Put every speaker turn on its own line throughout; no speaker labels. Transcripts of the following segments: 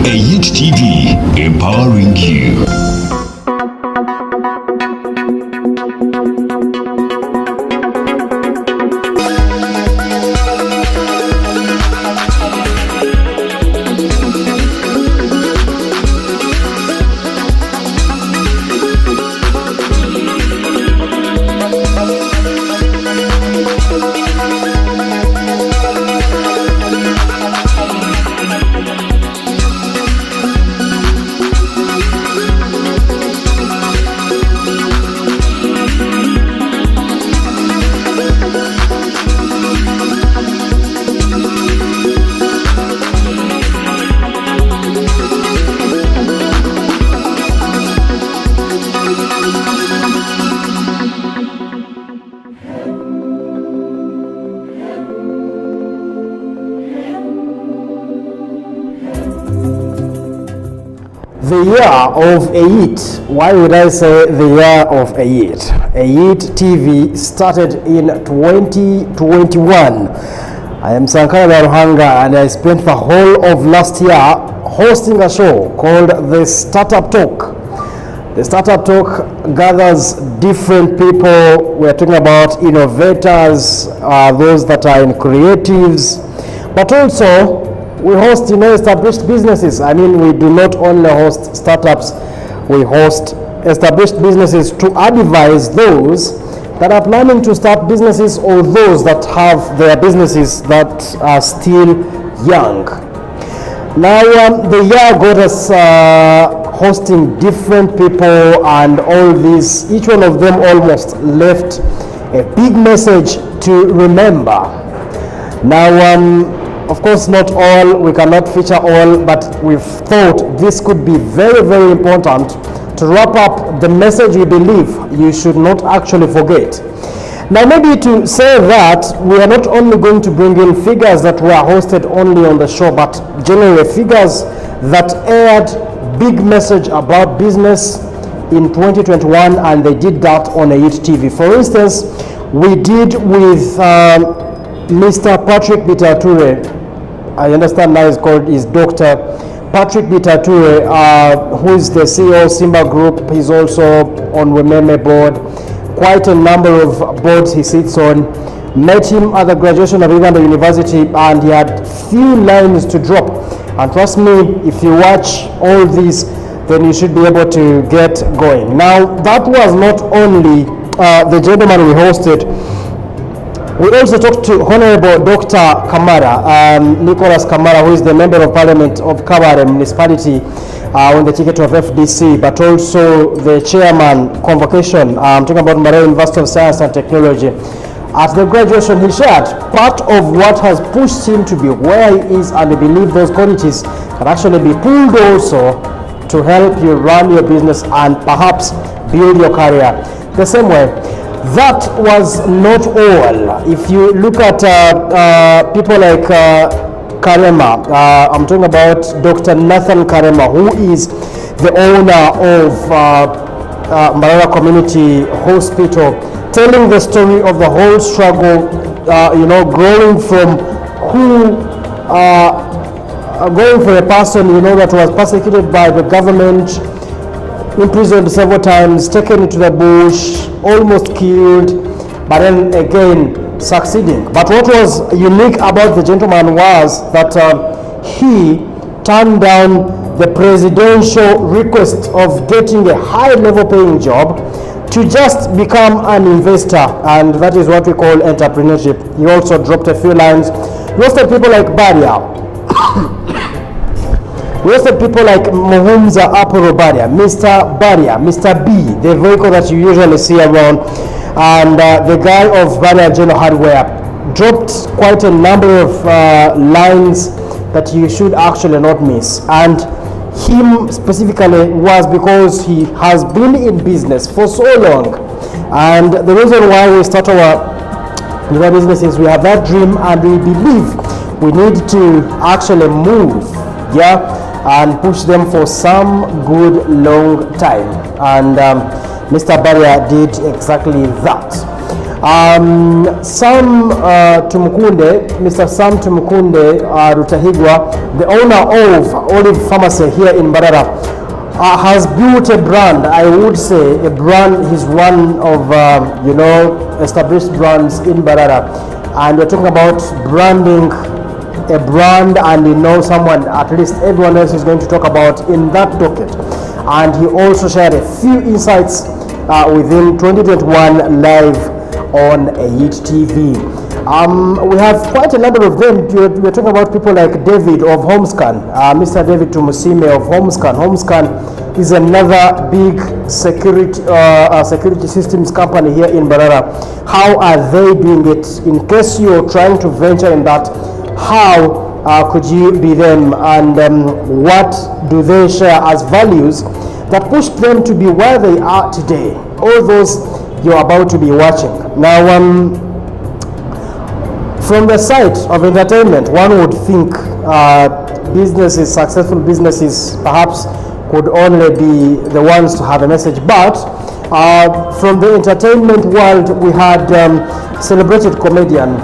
EYIT TV, empowering you.
The year of EYIT. Why would I say the year of EYIT? EYIT TV started in 2021. I am Sankara Ruhanga and I spent the whole of last year hosting a show called the Startup Talk. The Startup Talk gathers different people. We're talking about innovators, those that are in creatives, but also we host established businesses. I mean, we do not only host startups, we host established businesses to advise those that are planning to start businesses or those that have their businesses that are still young. Now, the year got us hosting different people, and all these, each one of them almost left a big message to remember. Now, of course, not all, we cannot feature all, but we've thought this could be very, very important to wrap up the message we believe you should not actually forget. Now, maybe to say that we are not only going to bring in figures that were hosted only on the show, but generally figures that aired big message about business in 2021, and they did that on EYIT TV. For instance, we did with Mr. Patrick Bitature. I understand now is Dr. Patrick Bitature, who is the CEO of Simba Group. He's also on Wememe board. Quite a number of boards he sits on. Met him at the graduation of Uganda University, and he had few lines to drop. And trust me, if you watch all these, then you should be able to get going. Now, that was not only the gentleman we hosted. We also talked to Honorable Dr. Kamara, Nicholas Kamara, who is the Member of Parliament of Kabare Municipality on the ticket of FDC, but also the Chairman Convocation. I'm talking about Marawi University of Science and Technology. At the graduation, he shared part of what has pushed him to be where he is, and I believe those qualities can actually be pulled also to help you run your business and perhaps build your career the same way. That was not all. If you look at people like Karema, I'm talking about Dr. Nathan Karema, who is the owner of Marawi Community Hospital, telling the story of the whole struggle, growing from going for a person, that was persecuted by the government, imprisoned several times, taken into the bush, almost killed, but then again succeeding. But what was unique about the gentleman was that he turned down the presidential request of getting a high level paying job to just become an investor, and that is what we call entrepreneurship. He also dropped a few lines. Most of people like Baria, we also have people like Muhumza Aporo Baria, Mr. Baria, Mr. B, the vehicle that you usually see around, and the guy of Baria General Hardware dropped quite a number of lines that you should actually not miss. And him specifically was because he has been in business for so long. And the reason why we start our business is we have that dream, and we believe we need to actually move, and push them for some good long time. And Mr. Baria did exactly that. Sam Tumukunde, Mr. Sam Tumukunde Rutahigwa, the owner of Olive Pharmacy here in Mbarara, has built a brand. I would say a brand. He's one of established brands in Mbarara, and we're talking about branding a brand, and someone, at least everyone else is going to talk about in that docket. And he also shared a few insights within 2021 live on EYIT TV. We have quite a number of them. We're talking about people like David of Homescan, Mr. David Tumusime of Homescan. Homescan is another big security systems company here in Mbarara. How are they doing it? In case you're trying to venture in that, how could you be them, and what do they share as values that pushed them to be where they are today? All those you're about to be watching. Now, from the side of entertainment, one would think successful businesses perhaps could only be the ones to have a message, but from the entertainment world, we had celebrated comedian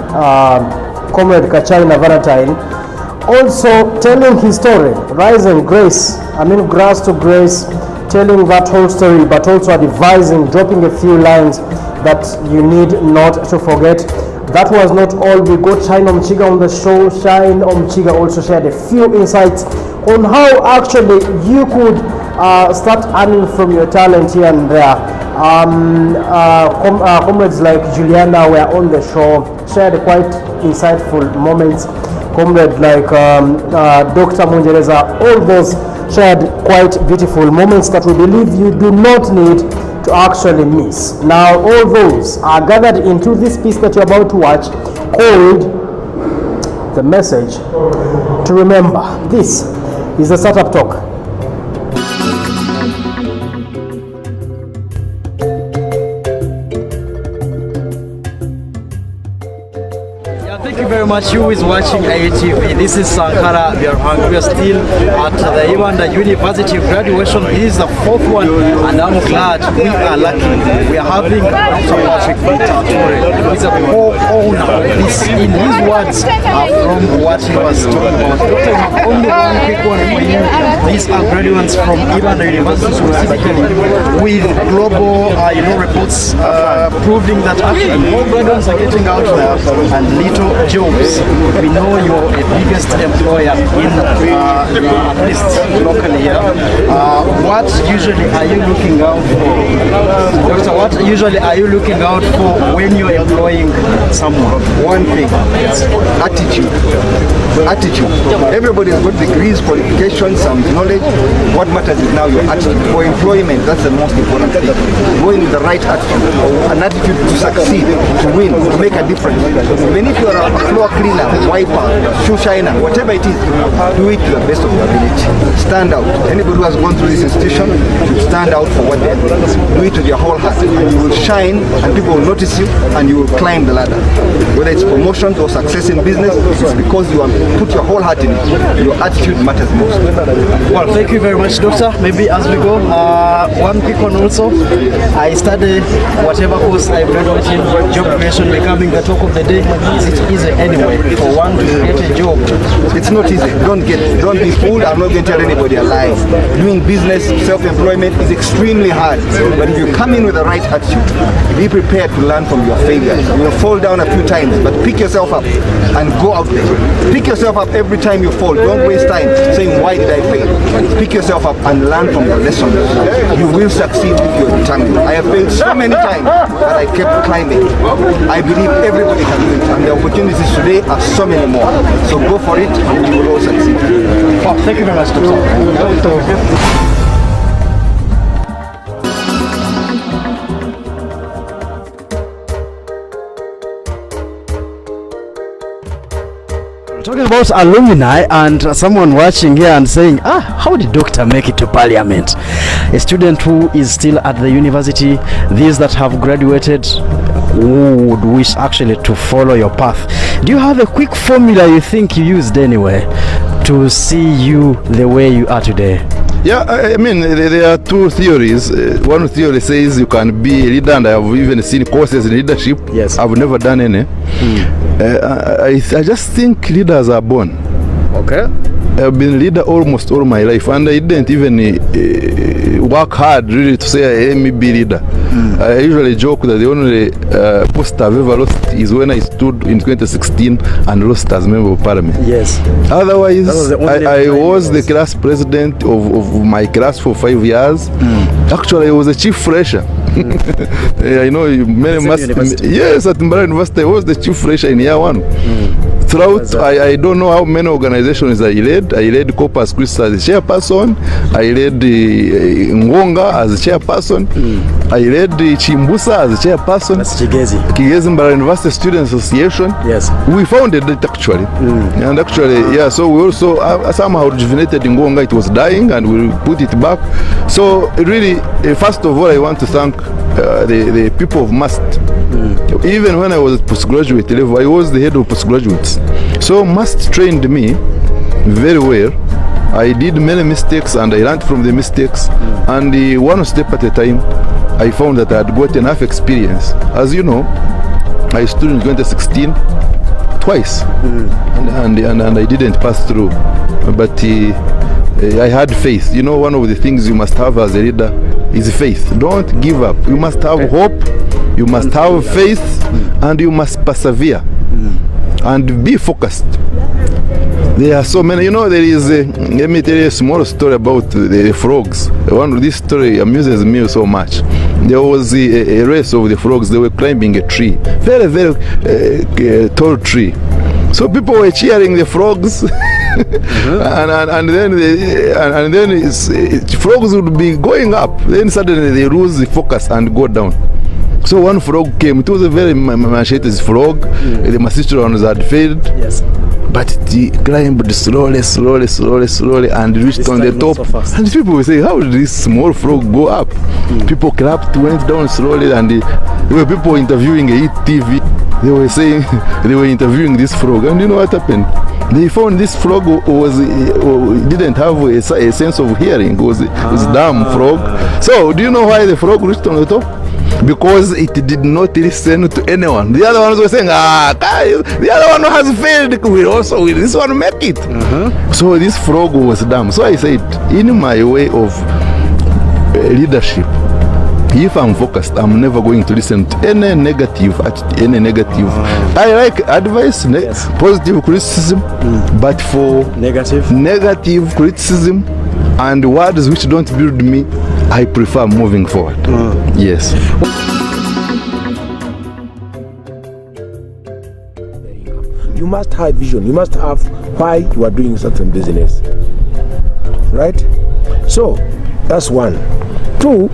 Comrade Kachina Valentine also telling his story, grass to grace, telling that whole story, but also advising, dropping a few lines that you need not to forget. That was not all. We got Shine Omchiga on the show. Shine Omchiga also shared a few insights on how actually you could start earning from your talent here and there. Comrades like Juliana were on the show, shared quite insightful moments. Comrades like Dr. Munjereza, all those shared quite beautiful moments that we believe you do not need to actually miss. Now, all those are gathered into this piece that you're about to watch, called The Message to Remember. This is the Startup Talk.
Thank you very much. Who is watching EYIT TV? This is Sankara. We are still at the Iwanda University graduation. This is the fourth one, and I'm glad we are lucky. We are having Dr. Patrick Vitature, who is a co-owner of this. In his words, from what he was talking about. Doctor, only one quick one for you. These are graduates from Iwanda University specifically, with global reports proving that actually more graduates are getting out there and little jobs. We know you're a biggest employer in at least locally here. What usually are you looking out for, Doctor? What usually are you looking out for when you're employing someone?
One thing, attitude. Everybody has got degrees, qualifications, and knowledge. What matters is now your attitude. For employment, that's the most important thing. Going with the right attitude, an attitude to succeed, to win, to make a difference. Even if you are a floor cleaner, wiper, shoe shiner, whatever it is, do it to the best of your ability. Stand out. Anybody who has gone through this institution should stand out for what they are doing. Do it with your whole heart, and you will shine, and people will notice you, and you will climb the ladder. Whether it's promotions or success in business, it's because you have put your whole heart in it. Your attitude matters most.
Well, thank you very much, Doctor. Maybe as we go, one quick one also. I studied whatever course I graduated in, job creation becoming the talk of the day. Is it easy anyway for one to get a job?
It's not easy. Don't be fooled. I'm not going to tell anybody a lie. Doing business, self-employment is extremely hard. But if you come in with the right attitude, be prepared to learn from your failures. You will fall down a few times, but pick yourself up and go out there. Pick yourself up every time you fall. Don't waste time saying, why did I fail? Pick yourself up and learn from your lessons. You will succeed if you're determined. I have failed so many times, but I kept climbing. I believe everybody can do it, and the opportunities today are so many more. So go for it, and you will all succeed.
Well, thank you very much, Doctor. Talking about alumni, and someone watching here and saying, how did Doctor make it to Parliament? A student who is still at the university, these that have graduated, who would wish actually to follow your path. Do you have a quick formula you think you used anyway to see you the way you are today?
Yeah, I mean, there are two theories. One theory says you can be a leader, and I have even seen courses in leadership.
Yes.
I've never done any. I just think leaders are born.
Okay.
I've been a leader almost all my life, and I didn't even work hard really to say let me be leader. I usually joke that the only post I've ever lost is when I stood in 2016 and lost as member of parliament.
Yes.
Otherwise, I was the
yes.
class president of my class for 5 years. Actually, I was a chief fresher. I know many must. Yes, at Mbara University, I was the chief fresher in year 1. Throughout, I don't know how many organizations I led. I led Corpus Christi as a chairperson. I led Ngonga as a chairperson. I led Chimbusa as a chairperson.
That's Kigezi.
Kigezi Mbara University Students Association.
Yes.
We founded it actually. And actually, yeah, so we also somehow rejuvenated Ngonga. It was dying and we put it back. So really, first of all, I want to thank the people of MUST. Even when I was at postgraduate level, I was the head of postgraduates. So MUST trained me very well. I did many mistakes and I learned from the mistakes. And one step at a time, I found that I had got enough experience. As you know, I stood in 2016 twice, and I didn't pass through. But I had faith. You know, one of the things you must have as a leader is faith. Don't give up. You must have hope. You must have faith, and you must persevere, and be focused. There are so many. You know, there is let me tell you a small story about the frogs. One of this story amuses me so much. There was a race of the frogs. They were climbing a tree, very, very tall tree. So people were cheering the frogs, and then frogs would be going up. Then suddenly they lose the focus and go down. So one frog came. It was a very machetes frog. The macedones had failed.
Yes.
But it climbed slowly, and reached on the top. So and people were saying, how did this small frog go up? People clapped, went down slowly, and there were people interviewing EYIT TV. They were saying, they were interviewing this frog. And you know what happened? They found this frog didn't have a sense of hearing. It was dumb frog. So do you know why the frog reached on the top? Because it did not listen to anyone. The other ones were saying, guys, the other one has failed. Will this one make it? So this frog was dumb. So I said, in my way of leadership, if I'm focused, I'm never going to listen to any negative. I like advice, positive criticism, but for negative criticism and words which don't build me, I prefer moving forward. Yes.
You must have vision. You must have why you are doing certain business. Right? So, that's one. Two,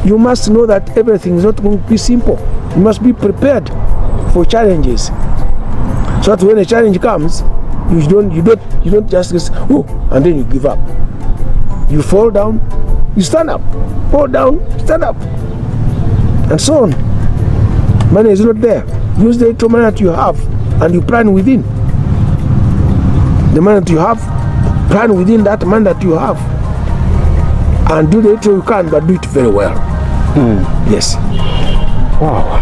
you must know that everything is not going to be simple. You must be prepared for challenges. So that when a challenge comes, you don't just say, oh, and then you give up. You fall down, you stand up. Fall down, stand up. And so on. Money is not there. Use the little money that you have and you plan within. The money that you have, plan within that money that you have. And do the little you can, but do it very well. Yes.
Wow.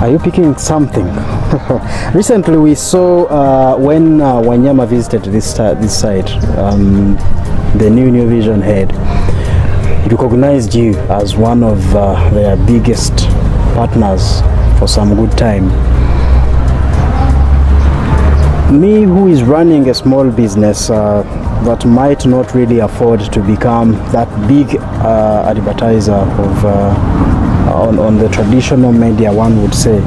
Are you picking something? Recently we saw when Wanyama visited this site, the New Vision head recognized you as one of their biggest partners for some good time. Me, who is running a small business that might not really afford to become that big advertiser of on the traditional media, one would say,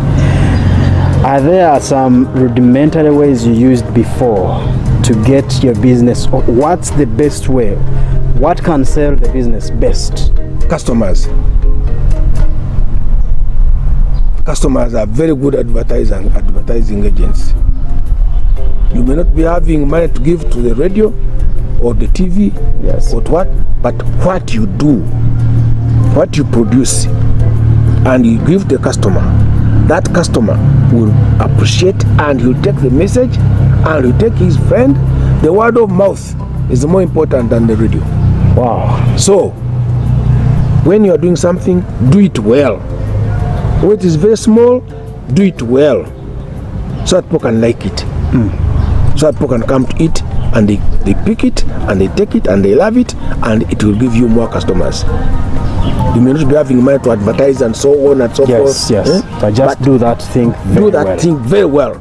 are there some rudimentary ways you used before to get your business? What's the best way? What can sell the business best?
Customers. Customers are very good advertising agents. You may not be having money to give to the radio or the TV,
yes,
or what, but what you do, what you produce, and you give the customer, that customer will appreciate, and he'll take the message, and he'll take his friend. The word of mouth is more important than the radio.
Wow.
So, when you are doing something, do it well. When it is very small, do it well, so that people can like it. So that people can come to it, and they pick it, and they take it, and they love it, and it will give you more customers. You may not be having money to advertise and so on and so forth.
Yes. But just do that thing very well.
Thing very well.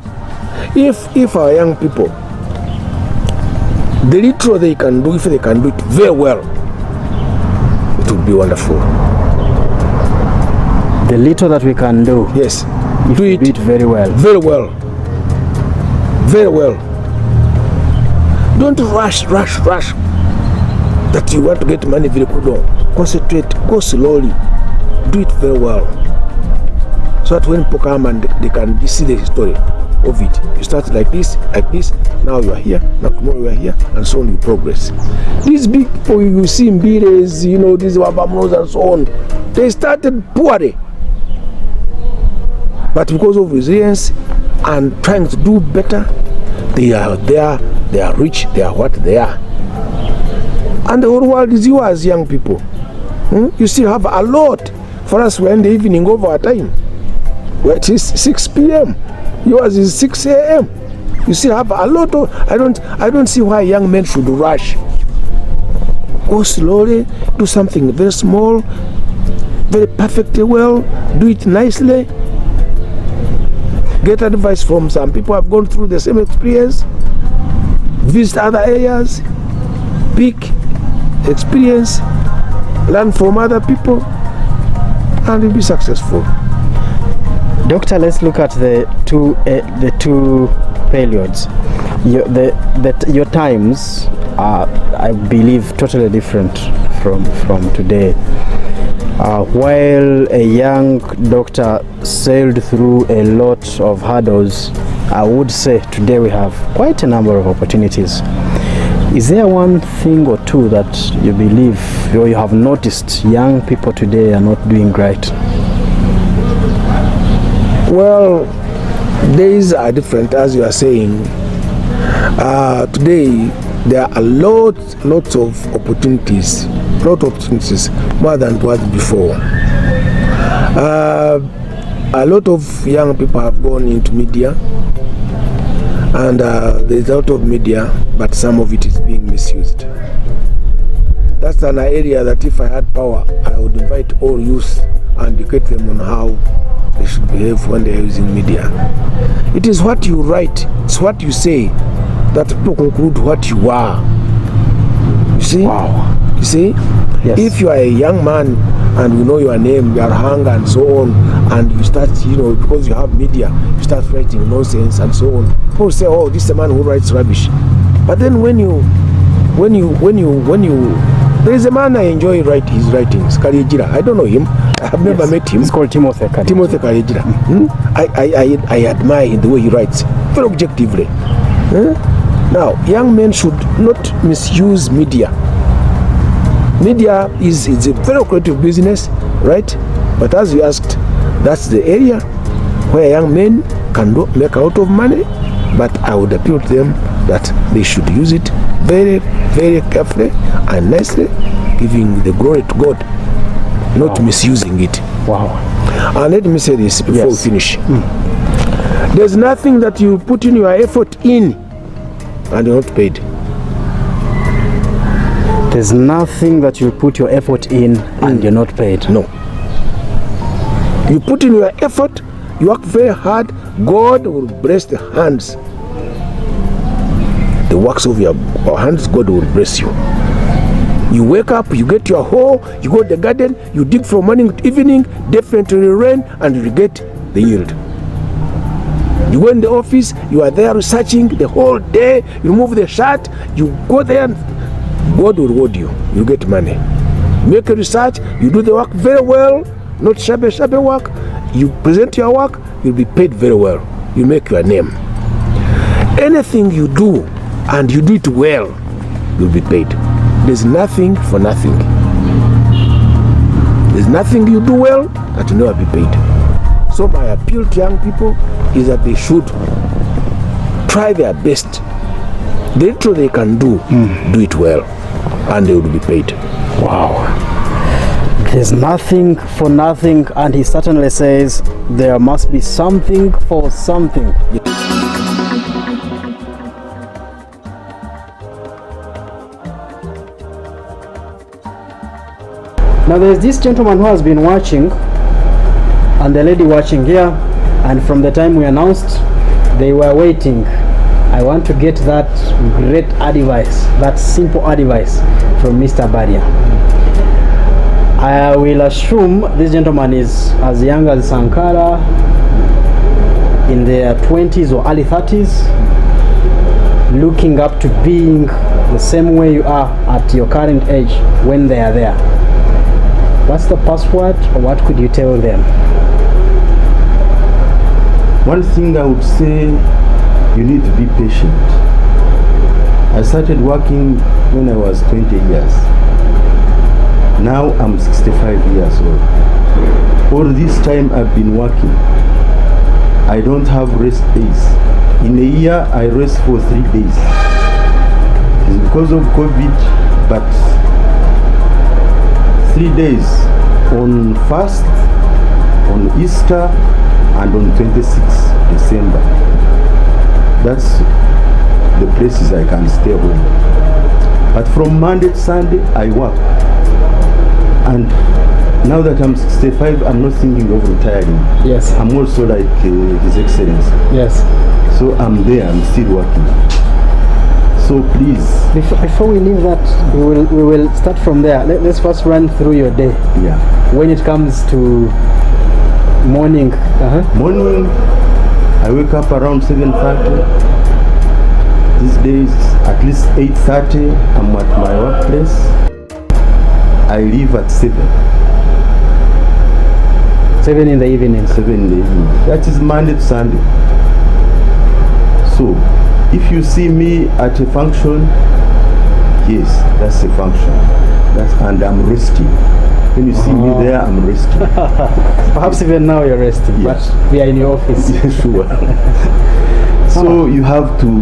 If our young people, the little they can do, if they can do it very well, it would be wonderful.
The little that we can do.
Yes.
If we do it very well.
Very well. Very well. Don't rush that you want to get money very quickly. Concentrate, go slowly, do it very well, so that when people come and they can see the story of it. You start like this, now you are here, now tomorrow you are here, and so on you progress. These big people you see in Bires, these Wabamos and so on, they started poorly, but because of resilience and trying to do better, they are there, they are rich, they are what they are. And the whole world is yours, young people. You still have a lot. For us, we're in the evening over our time. Well, it is 6 p.m. Yours is 6 a.m. You still have a lot of. I don't see why young men should rush. Go slowly. Do something very small, very perfectly well. Do it nicely. Get advice from some people who have gone through the same experience. Visit other areas. Pick experience. Learn from other people, and you'll be successful.
Doctor, let's look at the two periods. Your times are, I believe, totally different from today. While a young doctor sailed through a lot of hurdles, I would say today we have quite a number of opportunities. Is there one thing or two that you believe or you have noticed young people today are not doing right?
Well, days are different, as you are saying. Today there are lots of opportunities, more than it was before. A lot of young people have gone into media, and there's a lot of media, but some of it is being misused. That's an area that if I had power, I would invite all youth and educate them on how they should behave when they are using media. It is what you write, it's what you say, that people conclude what you are. You see?
Wow.
You see?
Yes.
If you are a young man and you know your name, your hang and so on, and you start, because you have media, you start writing nonsense and so on, people say, oh, this is a man who writes rubbish. But then when you there is a man I enjoy his writings, Karejira. I don't know him. I have never met him.
It's called Timothy
Karejira. I admire the way he writes, very objectively. Now, young men should not misuse media. Media is a very creative business, right? But as you asked, that's the area where young men can make a lot of money. But I would appeal to them that they should use it very, very carefully and nicely, giving the glory to God, not misusing it.
Wow.
And let me say this before we finish. There's nothing that you put in your effort in and you're not paid.
There's nothing that you put your effort in and you're not paid.
No. You put in your effort, you work very hard, God will bless the hands. The works of your hands, God will bless you. You wake up, you get your hoe, you go to the garden, you dig from morning to evening, definitely rain, and you get the yield. You go in the office, you are there researching the whole day, you remove the shirt, you go there, God will reward you. You get money. Make a research, you do the work very well, not shabby work. You present your work, you'll be paid very well. You make your name. Anything you do and you do it well, you'll be paid. There's nothing for nothing. There's nothing you do well that you'll never be paid. So my appeal to young people is that they should try their best The little they can do it well, and they will be paid.
Wow. There's nothing for nothing, and he certainly says there must be something for something. Now there's this gentleman who has been watching, and the lady watching here, and from the time we announced, they were waiting. I want to get that great advice, that simple advice from Mr. Baria. I will assume this gentleman is as young as Sankara, in their 20s or early 30s, looking up to being the same way you are at your current age when they are there. What's the password, or what could you tell them?
One thing I would say, you need to be patient. I started working when I was 20 years. Now I'm 65 years old. All this time I've been working. I don't have rest days. In a year I rest for 3 days. It's because of COVID, but 3 days on fast, on Easter, and on 26th December. That's the places I can stay home. But from Monday to Sunday, I work. And now that I'm 65, I'm not thinking of retiring.
Yes.
I'm also like His Excellency.
Yes.
So I'm there, I'm still working. So please.
Before we leave that, we will start from there. Let's first run through your day.
Yeah.
When it comes to morning.
Morning, I wake up around 7:30. These days, at least 8:30, I'm at my workplace. I leave at 7.
7 in the evening.
7 in the evening. That is Monday to Sunday. So, if you see me at a function, yes, that's a function. And I'm resting. When you see me there, I'm resting.
Perhaps even now you're resting,
yes.
But we are in your office.
Sure. So you have to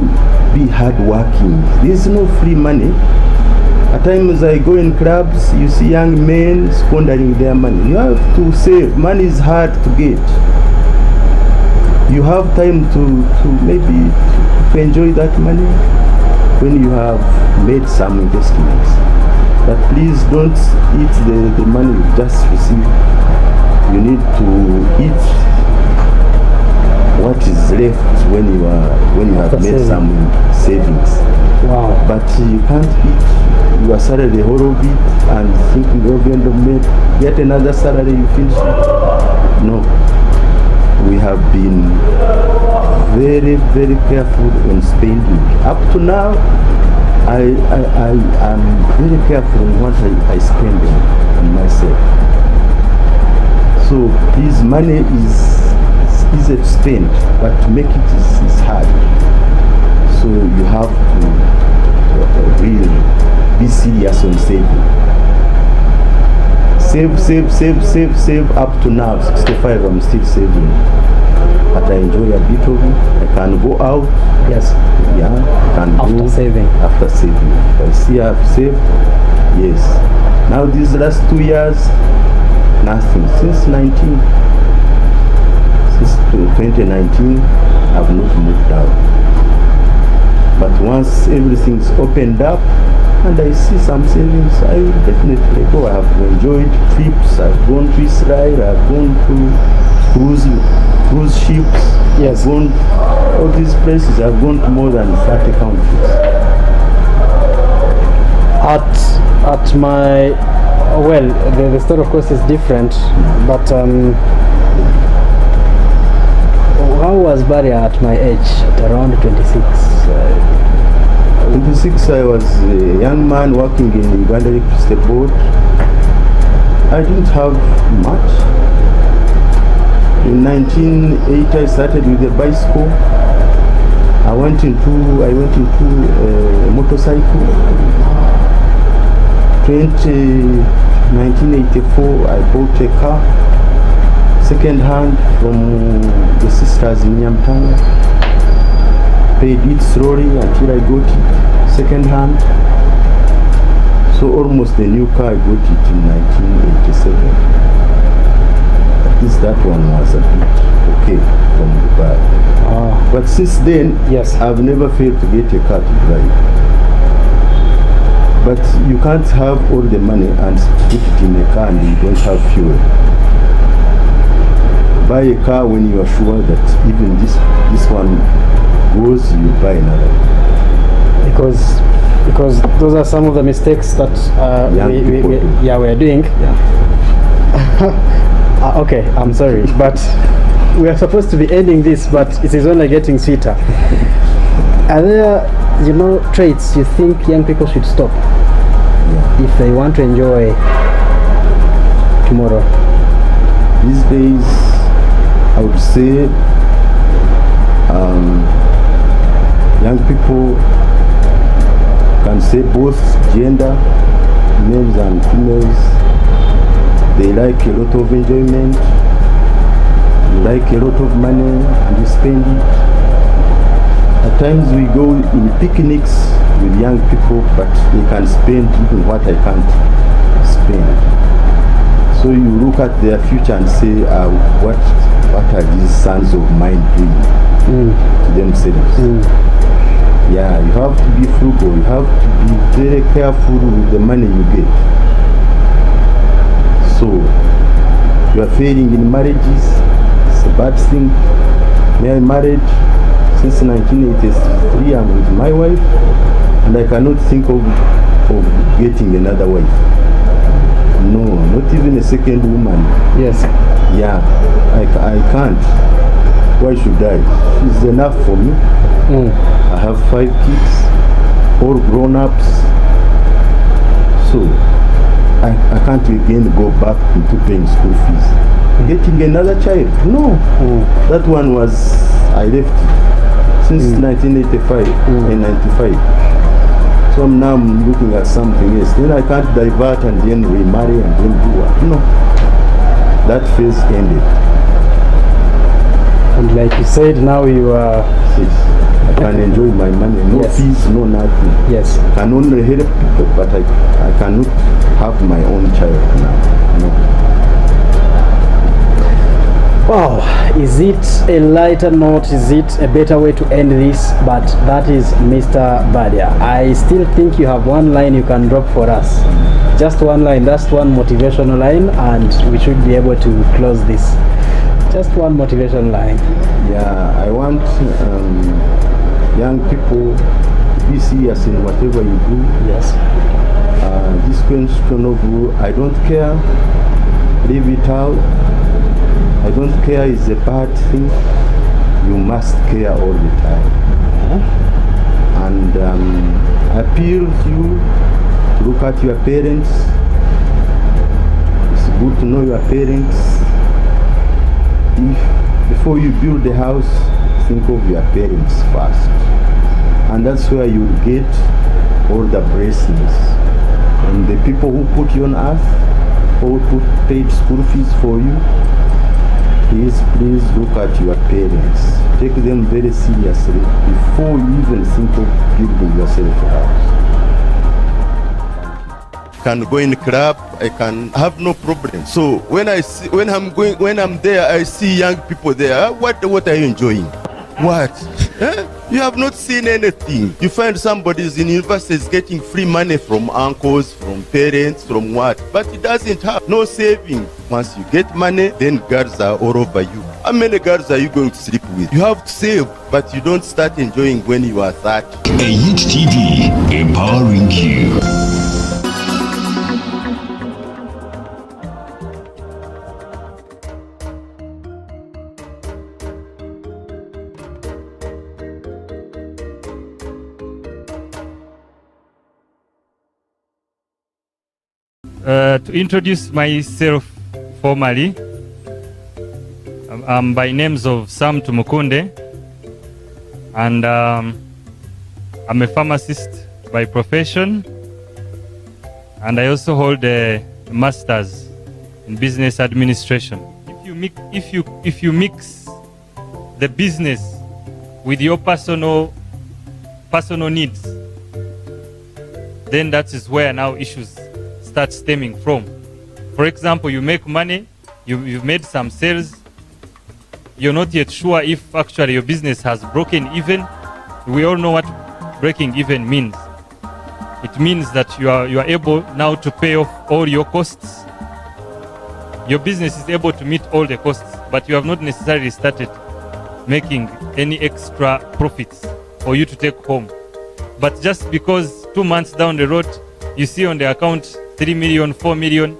be hardworking. There's no free money. At times I go in clubs, you see young men squandering their money. You have to save. Money is hard to get. You have time to maybe to enjoy that money when you have made some investments. But please don't eat the money you just received. You need to eat what is left when you have made some savings.
Wow.
But you can't eat your salary whole of it and thinking you're going to get another salary, you finish it. No. We have been very, very careful on spending. Up to now, I am very careful on what I spend on myself. So this money is easy to spend, but to make it is hard. So you have to really be serious on saving. Save up to now, 65, I'm still saving. But I enjoy a bit of it. I can go out.
Yes.
Yeah.
After saving.
After saving. I see I've saved. Yes. Now these last 2 years, nothing. Since 2019, I've not moved out. But once everything's opened up and I see some savings, I will definitely go. I have enjoyed trips. I've gone to Israel. I've gone to cruise ships.
Yes.
I've gone all these places. I've gone to more than 30 countries.
At my the story of course is different, but how was Baria at my age, at around 26?
26, I was a young man working in the Uganda Electricity Board. I didn't have much. In 1980, I started with a bicycle. I went into a motorcycle. 1984, I bought a car, second hand from the sisters in Nyamtanga. paid it slowly until I got it second hand. So almost a new car, I got it in 1987. At least that one was a bit okay from Dubai. But since then,
Yes.
I've never failed to get a car to drive. But you can't have all the money and put it in a car and you don't have fuel. Buy a car when you are sure that even this one goes, you buy another.
Because those are some of the mistakes that
Young people do.
we're doing.
Yeah.
Okay, I'm sorry, but we are supposed to be ending this, but it is only getting sweeter. Are there, traits you think young people should stop if they want to enjoy tomorrow?
These days, I would say young people can say both gender, males and females. They like a lot of enjoyment, like a lot of money, and you spend it. At times we go in picnics with young people, but they can spend even what I can't spend. So you look at their future and say, what are these sons of mine doing to themselves? Yeah, you have to be frugal. You have to be very careful with the money you get. So you are failing in marriages. It's a bad thing. Me, I married since 1983. I'm with my wife, and I cannot think of getting another wife. No, not even a second woman.
Yes.
Yeah, I can't. Why should I? She's enough for me. I have 5 kids, all grown-ups. So I can't again go back into paying school fees. Getting another child? No. That one was, I left since 1985 and 95. So now I'm looking at something else. Then I can't divert and then remarry and then do what? No. That phase ended.
And like you said, now you are...
Yes. I can enjoy my money. No
Yes.
fees, no nothing.
Yes.
I can only help people, but I cannot have my own child now. No.
Wow, is it a lighter note? Is it a better way to end this? But that is Mr. Badia. I still think you have one line you can drop for us. Just one line, that's one motivational line, and we should be able to close this. Just one motivation line.
Yeah, I want young people to be serious in whatever you do.
Yes.
This question of I don't care, leave it out. I don't care is a bad thing. You must care all the time. And I appeal to you to look at your parents. It's good to know your parents. If before you build a house, think of your parents first. And that's where you get all the blessings. And the people who put you on earth, or who paid school fees for you, please look at your parents. Take them very seriously before you even think of building yourself a house. Can go in the club, I can have no problem. So when I'm there, I see young people there. What are you enjoying? What? You have not seen anything. You find somebody in university is getting free money from uncles, from parents, from what? But he doesn't have no saving. Once you get money, then girls are all over you. How many girls are you going to sleep with? You have to save, but you don't start enjoying when you are 30.
EYIT TV, empowering you.
To introduce myself formally, I'm by names of Sam Tumukunde, and I'm a pharmacist by profession, and I also hold a master's in business administration. If you mix the business with your personal personal needs, then that is where now issues start stemming from. For example, you make money, you've made some sales, you're not yet sure if actually your business has broken even. We all know what breaking even means. It means that you are able now to pay off all your costs. Your business is able to meet all the costs, but you have not necessarily started making any extra profits for you to take home. But just because 2 months down the road, you see on the account 3 million, 4 million,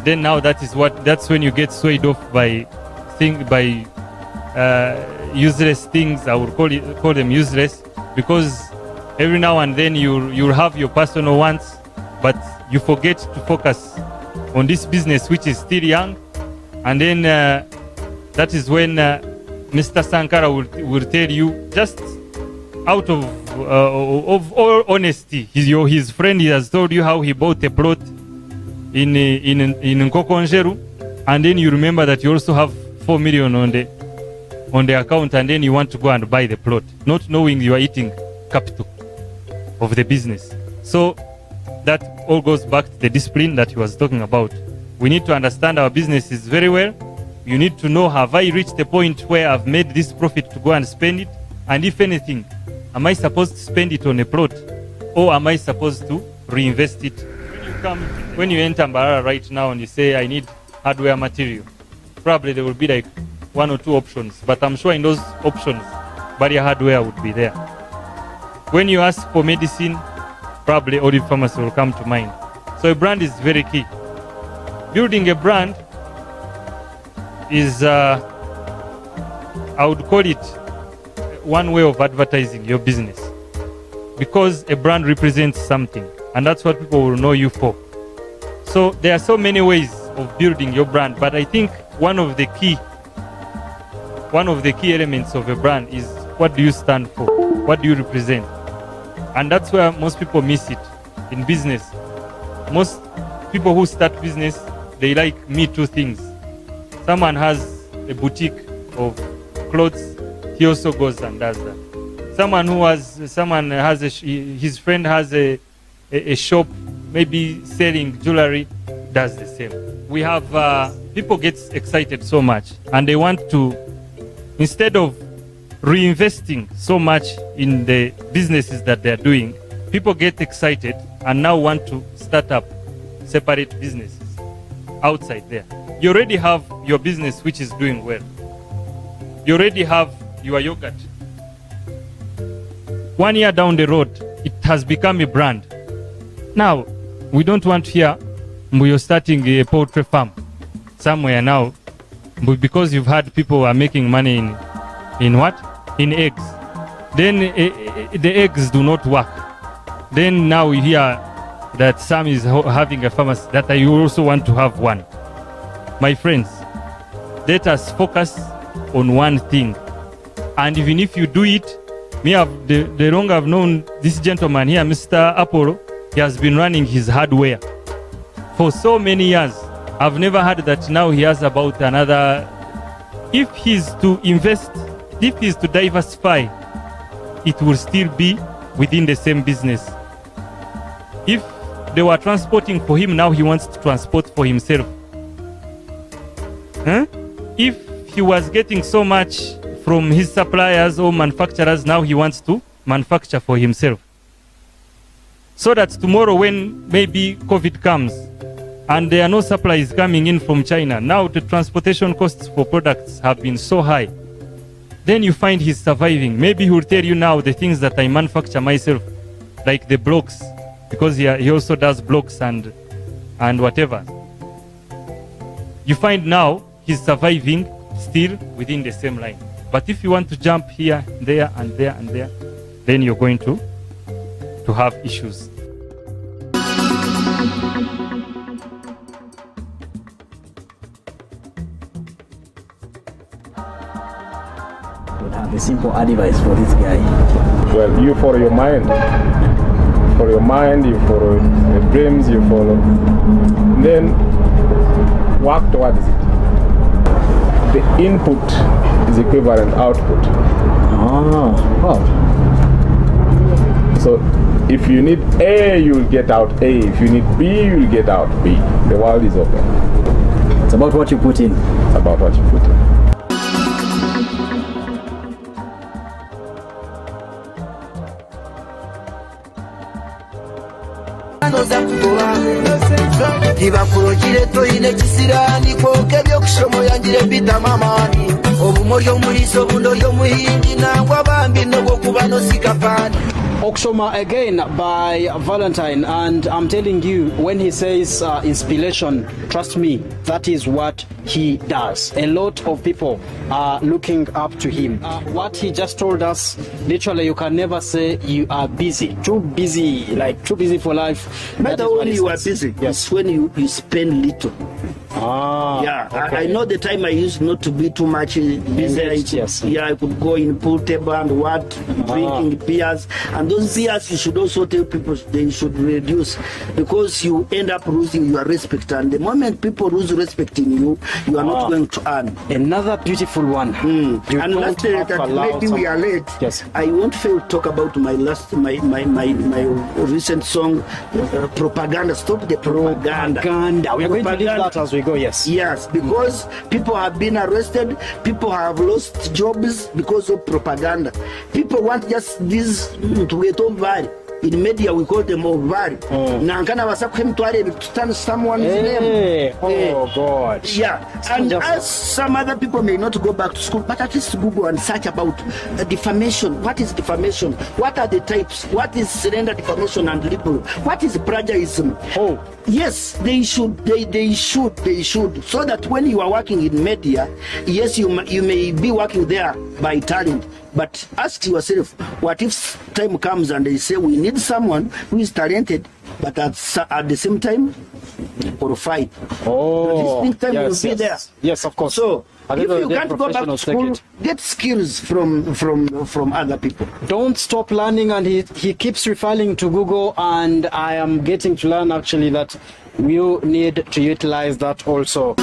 then now that's when you get swayed off by useless things. I would call them useless, because every now and then you'll have your personal wants, but you forget to focus on this business which is still young. And then that is when Mr. Sankara will tell you, just out of all honesty, his friend, he has told you how he bought a plot in Nkokonjeru, and then you remember that you also have 4 million on the account, and then you want to go and buy the plot, not knowing you are eating capital of the business. So that all goes back to the discipline that he was talking about. We need to understand our businesses very well. You need to know, have I reached the point where I've made this profit to go and spend it? And if anything, am I supposed to spend it on a plot, or am I supposed to reinvest it? When you enter Mbarara right now and you say, I need hardware material, probably there will be like 1 or 2 options, but I'm sure in those options, barrier hardware would be there. When you ask for medicine, probably Olive Pharmacy will come to mind. So a brand is very key. Building a brand is, I would call it one way of advertising your business, because a brand represents something, and that's what people will know you for. So there are so many ways of building your brand, but I think one of the key elements of a brand is, what do you stand for? What do you represent? And that's where most people miss it in business. Most people who start business, they like Me Too things. Someone has a boutique of clothes, he also goes and does that. His friend has a shop, maybe selling jewelry, does the same. We have people get excited so much, and they want to, instead of reinvesting so much in the businesses that they're doing, people get excited and now want to start up separate businesses outside there. You already have your business which is doing well. You already have your yogurt. 1 year down the road, it has become a brand. Now, we don't want to hear you're starting a poultry farm somewhere now, but because you've had people are making money in what? In eggs. Then the eggs do not work. Then now we hear that Sam is having a pharmacy, that you also want to have one. My friends, let us focus on one thing. And even if you do it, the longer I've known this gentleman here, Mr. Apollo, he has been running his hardware for so many years. I've never heard that now he has about another. If he's to invest, if he's to diversify, it will still be within the same business. If they were transporting for him, now he wants to transport for himself. If he was getting so much from his suppliers or manufacturers, now he wants to manufacture for himself. So that tomorrow when maybe COVID comes and there are no supplies coming in from China, now the transportation costs for products have been so high, then you find he's surviving. Maybe he will tell you now the things that I manufacture myself, like the blocks, because he also does blocks and whatever. You find now he's surviving still within the same line. But if you want to jump here, there, and there, and there, then you're going to have issues.
Would have a simple advice for this guy.
Well, you follow your mind. For your mind, you follow your dreams, you follow. Then work towards it. The input is equivalent output.
Wow.
So if you need A, you'll get out A. If you need B, you'll get out B. The world is open.
It's about what you put in.
It's about what you put in.
Tibakurogire toyine kisirani kwoke byokushomo yangire bitamamani obumoryo muriso bundo yo muhindi nangwa bambi nogo kubano sikapani.
Okshoma again by Valentine, and I'm telling you, when he says inspiration, trust me, that is what he does. A lot of people are looking up to him. What he just told us, literally you can never say you are busy, too busy for life.
But when you are busy,
yes,
it's when you spend little. Yeah,
okay.
I know the time I used not to be too much busy.
Yes.
Yeah, I could go in pool table and what, drinking beers. And those beers, you should also tell people they should reduce, because you end up losing your respect. And the moment people lose respect in you, you are not going to earn.
Another beautiful one.
And lastly, that maybe we are late.
Yes.
I won't fail to talk about my recent song, Propaganda. Stop the propaganda.
We are going to leave that as we go, yes.
Yes, because people have been arrested, people have lost jobs because of propaganda. People want just this to get over. In media we call them over. Nankana wasakhem someone's name.
Oh God.
Yeah, and as some other people may not go back to school, but at least Google and search about defamation. What is defamation? What are the types? What is surrender defamation and libel? What is plagiarism? Yes, they should, so that when you are working in media, yes, you may be working there by talent, but ask yourself, what if time comes and they say we need someone who is talented, but at the same time qualified? This time will be there.
Yes, of course.
So if you can't go back to school, get skills from other people.
Don't stop learning. And he keeps referring to Google, and I am getting to learn actually that you need to utilize that also.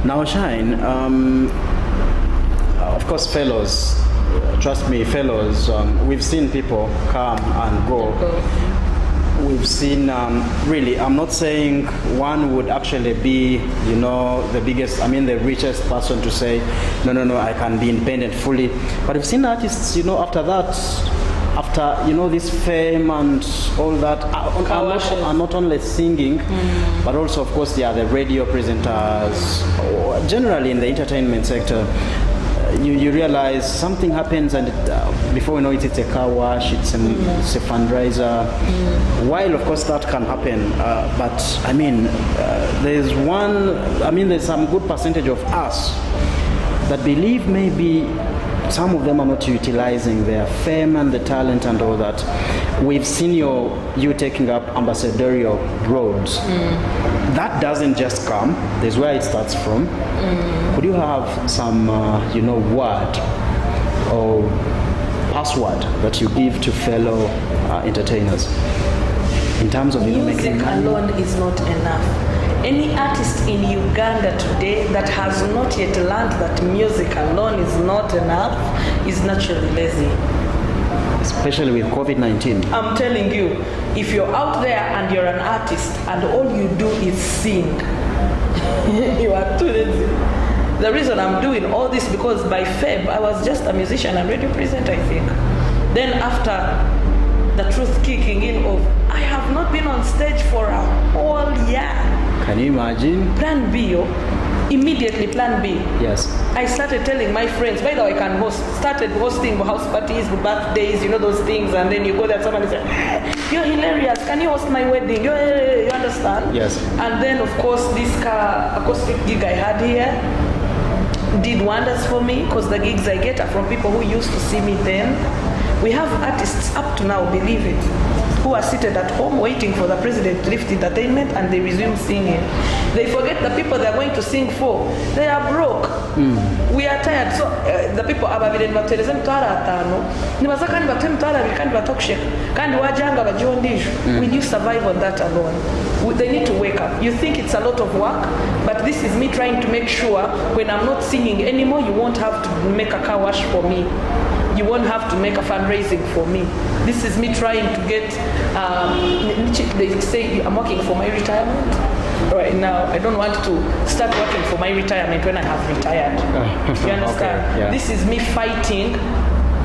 Now Shine, of course, fellows, trust me, fellows, we've seen people come and go. We've seen, really, I'm not saying one would actually be, the biggest, the richest person to say, no, I can be independent fully. But we've seen artists, after that, this fame and all that, are not only singing, but also, of course, they are the radio presenters, or generally in the entertainment sector. You realize something happens, and before we know it, it's a car wash, it's a fundraiser. While of course that can happen, but there's some good percentage of us that believe maybe some of them are not utilizing their fame and the talent and all that. We've seen you taking up ambassadorial roles. That doesn't just come. There's where it starts from. Could you have some, word or password that you give to fellow entertainers in terms of
music alone is not enough. Any artist in Uganda today that has not yet learned that music alone is not enough is naturally lazy.
Especially with COVID-19.
I'm telling you, if you're out there and you're an artist and all you do is sing, you are too lazy. The reason I'm doing all this, because by Feb, I was just a musician and radio presenter, I think. Then after the truth kicking in of, I have not been on stage for a whole year.
Can you imagine?
Plan B, immediately plan B.
Yes.
I started telling my friends, by the way, I can started hosting house parties, birthdays, those things, and then you go there, somebody says, hey, you're hilarious, can you host my wedding? You understand?
Yes.
And then, of course, this acoustic gig I had here did wonders for me, because the gigs I get are from people who used to see me then. We have artists up to now, believe it, who are seated at home waiting for the president to lift entertainment and they resume singing. They forget the people they're going to sing for. They are broke. We are tired. So the people ababire nibatereze mtwara atano nibaza kandi batwe mtwara abiri kandi batokusheka kandi wajanga bajondisho. Will you survive on that alone? They need to wake up. You think it's a lot of work, but this is me trying to make sure when I'm not singing anymore, you won't have to make a car wash for me. You won't have to make a fundraising for me. This is me trying to get, they say I'm working for my retirement. Right now, I don't want to start working for my retirement when I have retired. You understand?
Okay, yeah.
This is me fighting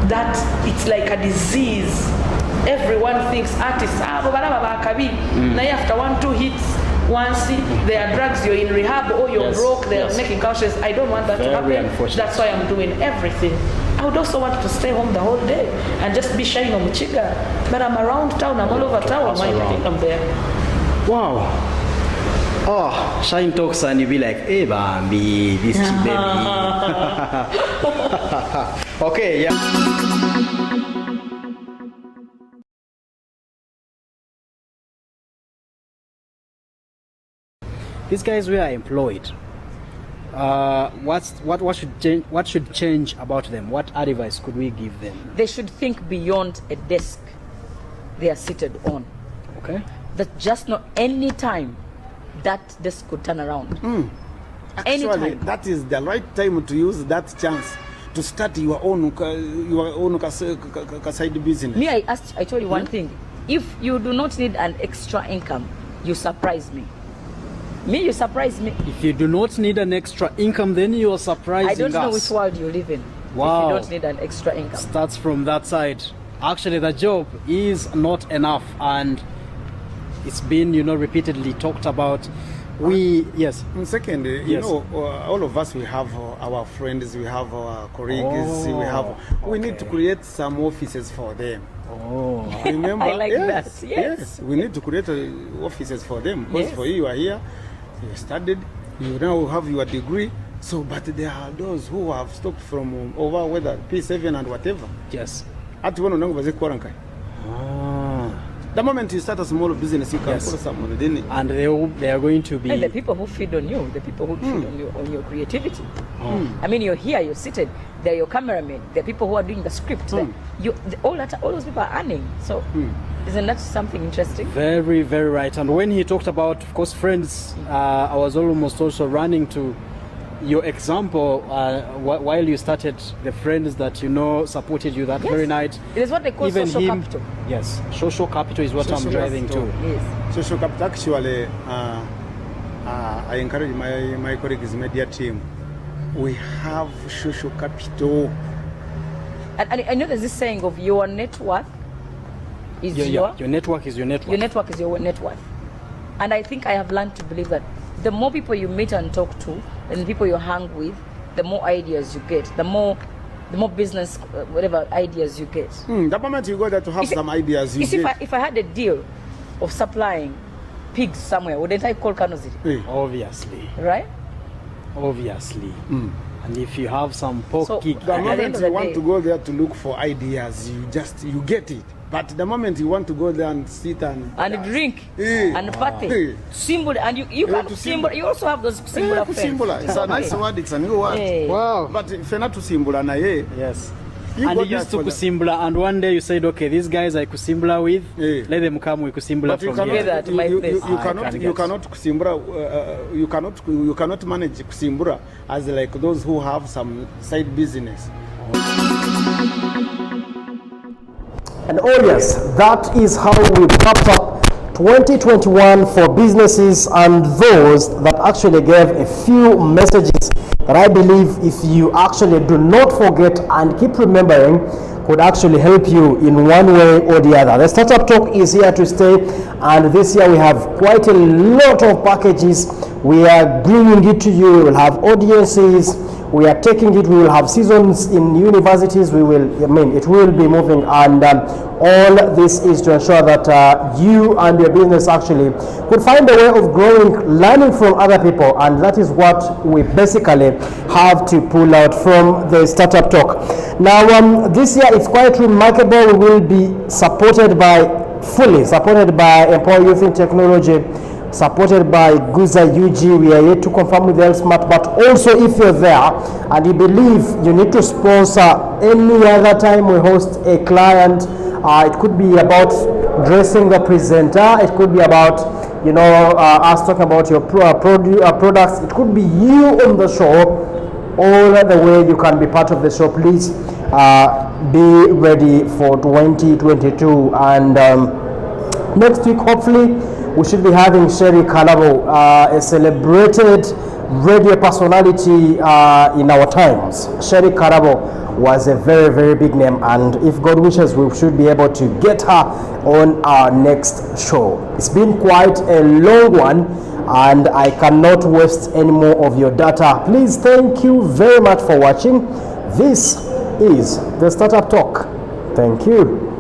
that it's like a disease. Everyone thinks artists, after 1-2 hits, once they are drugs, you're in rehab or you're broke, they're making couches. I don't want that to happen. That's why I'm doing everything. I would also want to stay home the whole day and just be shying on Michigan. But I'm around town, I'm all over town, I think I'm there.
Wow. Oh, Shine talks and you be like, hey, Bambi, this baby. Okay, yeah. These guys were employed. What should change about them? What advice could we give them?
They should think beyond a desk they are seated on.
Okay.
That just not any time that desk could turn around.
Actually,
Anytime.
that is the right time to use that chance to start your own side business.
Me, I told you one thing. If you do not need an extra income, you surprise me. Me, you surprise me.
If you do not need an extra income, then you are surprising us.
I don't know which world you live in.
Wow.
If you don't need an extra income.
Starts from that side. Actually, the job is not enough, and it's been, repeatedly talked about. Yes.
And second, all of us, we have our friends, we have our colleagues, we need to create some offices for them.
Oh,
remember?
I like that. Yes.
We need to create offices for them. Because for you are here, you studied, you now have your degree. So, but there are those who have stopped from over whether P7 and whatever.
Yes.
At one the moment you start a small business, you can put someone in it.
And they are going to be...
And the people who feed on you, the people who feed on your creativity. I mean, you're here, you're seated, they're your cameramen, they're people who are doing the script. All those people are earning. So, isn't that something interesting?
Very, very right. And when he talked about, of course, friends, I was almost also running to your example while you started, the friends that supported you that very night.
It is what they call
Even
social capital.
Yes, social capital is what I'm driving to.
Yes.
Social capital, actually, I encourage my colleagues, media team. We have social capital.
And I know there's this saying of your net worth is your
network is your net worth.
Your network is your net worth. And I think I have learned to believe that the more people you meet and talk to, and the people you hang with, the more ideas you get, the more business, whatever ideas you get.
The moment you go there to have some ideas, you get.
If I had a deal of supplying pigs somewhere, wouldn't I call Kano City?
Obviously.
Right?
Obviously. And if you have some pork gig,
the moment you want to go there to look for ideas, you get it. But the moment you want to go there and sit and
drink and party, symbol, and you have symbol. You also have those symbol.
It's a nice word. It's a new word.
Wow.
But if you're not to symbol, yes.
And you used to Kusimbula, and one day you said, okay, these guys I Kusimbula with, let them come with Kusimbula from here.
You cannot Kusimbula, you cannot manage Kusimbula as like those who have some side business.
And yes, that is how we wrapped up 2021 for businesses and those that actually gave a few messages that I believe if you actually do not forget and keep remembering could actually help you in one way or the other. The Startup Talk is here to stay, and this year we have quite a lot of packages. We are bringing it to you. We will have audiences, We are taking it. We will have seasons in universities. It will be moving, and all this is to ensure that you and your business actually could find a way of growing, learning from other people, and that is what we basically have to pull out from the Startup Talk. Now, this year it's quite remarkable. We will be fully supported by Empower Youth in Technology, supported by Guza UG. We are yet to confirm with Elsmart, but also if you're there and you believe you need to sponsor any other time we host a client, it could be about dressing the presenter, it could be about us talking about your products, it could be you on the show. All the way you can be part of the show. Please be ready for 2022, and next week hopefully we should be having Sherry Kalabo, a celebrated radio personality in our times. Sherry Kalabo was a very, very big name, and if God wishes, we should be able to get her on our next show. It's been quite a long one, and I cannot waste any more of your data. Please, thank you very much for watching. This is the Startup Talk. Thank you.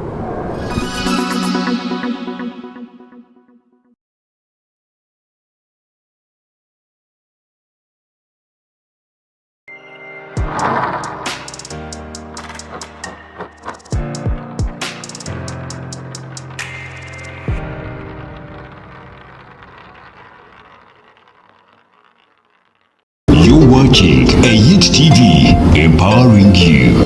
You're watching EYIT TV, empowering you.